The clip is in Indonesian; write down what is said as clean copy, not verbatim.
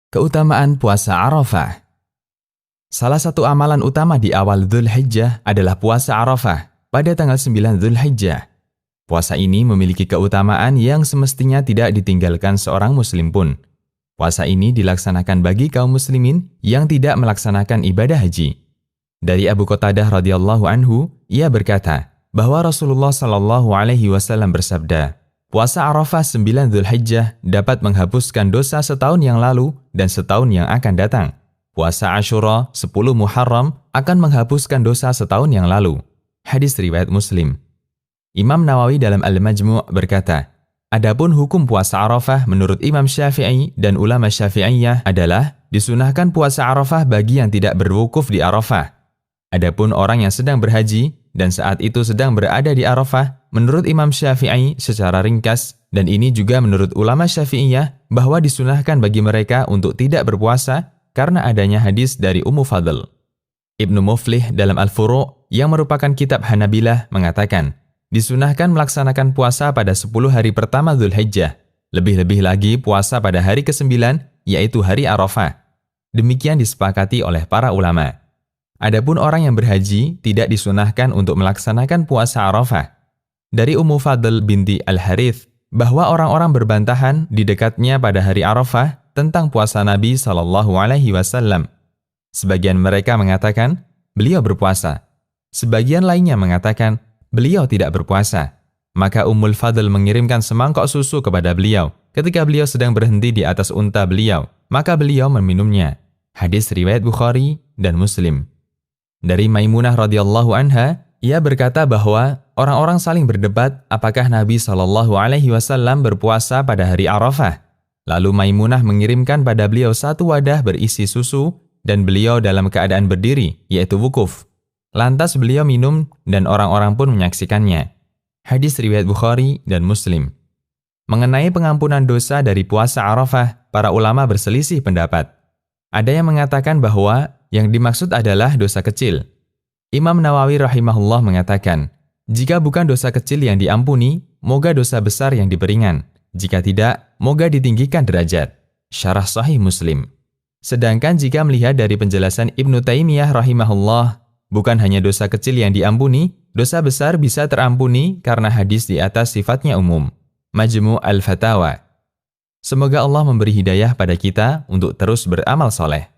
Keutamaan puasa Arafah. Salah satu amalan utama di awal Dzulhijjah adalah puasa Arafah pada tanggal 9 Dzulhijjah. Puasa ini memiliki keutamaan yang semestinya tidak ditinggalkan seorang muslim pun. Puasa ini dilaksanakan bagi kaum muslimin yang tidak melaksanakan ibadah haji. Dari Abu Qatadah radhiyallahu anhu, ia berkata bahwa Rasulullah shallallahu alaihi wasallam bersabda, puasa Arafah 9 Dzulhijjah dapat menghapuskan dosa setahun yang lalu dan setahun yang akan datang. Puasa Asyura 10 Muharram akan menghapuskan dosa setahun yang lalu. Hadis riwayat Muslim. Imam Nawawi dalam Al-Majmu' berkata, adapun hukum puasa Arafah menurut Imam Syafi'i dan ulama Syafi'iyah adalah disunahkan puasa Arafah bagi yang tidak berwukuf di Arafah. Adapun orang yang sedang berhaji dan saat itu sedang berada di Arafah, menurut Imam Syafi'i secara ringkas, dan ini juga menurut ulama Syafi'iyah, bahwa disunahkan bagi mereka untuk tidak berpuasa karena adanya hadis dari Ummu Fadl. Ibnu Muflih dalam Al-Furu' yang merupakan kitab Hanabilah mengatakan, disunahkan melaksanakan puasa pada 10 hari pertama Dzulhijjah, lebih-lebih lagi puasa pada hari ke-9, yaitu hari Arafah. Demikian disepakati oleh para ulama. Adapun orang yang berhaji tidak disunahkan untuk melaksanakan puasa Arafah. Dari Ummu Fadl binti Al-Harith, bahwa orang-orang berbantahan di dekatnya pada hari Arafah tentang puasa Nabi SAW. Sebagian mereka mengatakan, beliau berpuasa. Sebagian lainnya mengatakan, beliau tidak berpuasa. Maka Ummul Fadl mengirimkan semangkok susu kepada beliau. Ketika beliau sedang berhenti di atas unta beliau, maka beliau meminumnya. Hadis riwayat Bukhari dan Muslim. Dari Maimunah radhiyallahu anha, ia berkata bahwa orang-orang saling berdebat apakah Nabi SAW berpuasa pada hari Arafah. Lalu Maimunah mengirimkan pada beliau satu wadah berisi susu dan beliau dalam keadaan berdiri, yaitu wukuf. Lantas beliau minum dan orang-orang pun menyaksikannya. Hadis riwayat Bukhari dan Muslim. Mengenai pengampunan dosa dari puasa Arafah, para ulama berselisih pendapat. Ada yang mengatakan bahwa yang dimaksud adalah dosa kecil. Imam Nawawi rahimahullah mengatakan, jika bukan dosa kecil yang diampuni, moga dosa besar yang diperingan. Jika tidak, moga ditinggikan derajat. Syarah Sahih Muslim. Sedangkan jika melihat dari penjelasan Ibnu Taimiyah rahimahullah, bukan hanya dosa kecil yang diampuni, dosa besar bisa terampuni karena hadis di atas sifatnya umum. Majmu' al-Fatawa. Semoga Allah memberi hidayah pada kita untuk terus beramal soleh.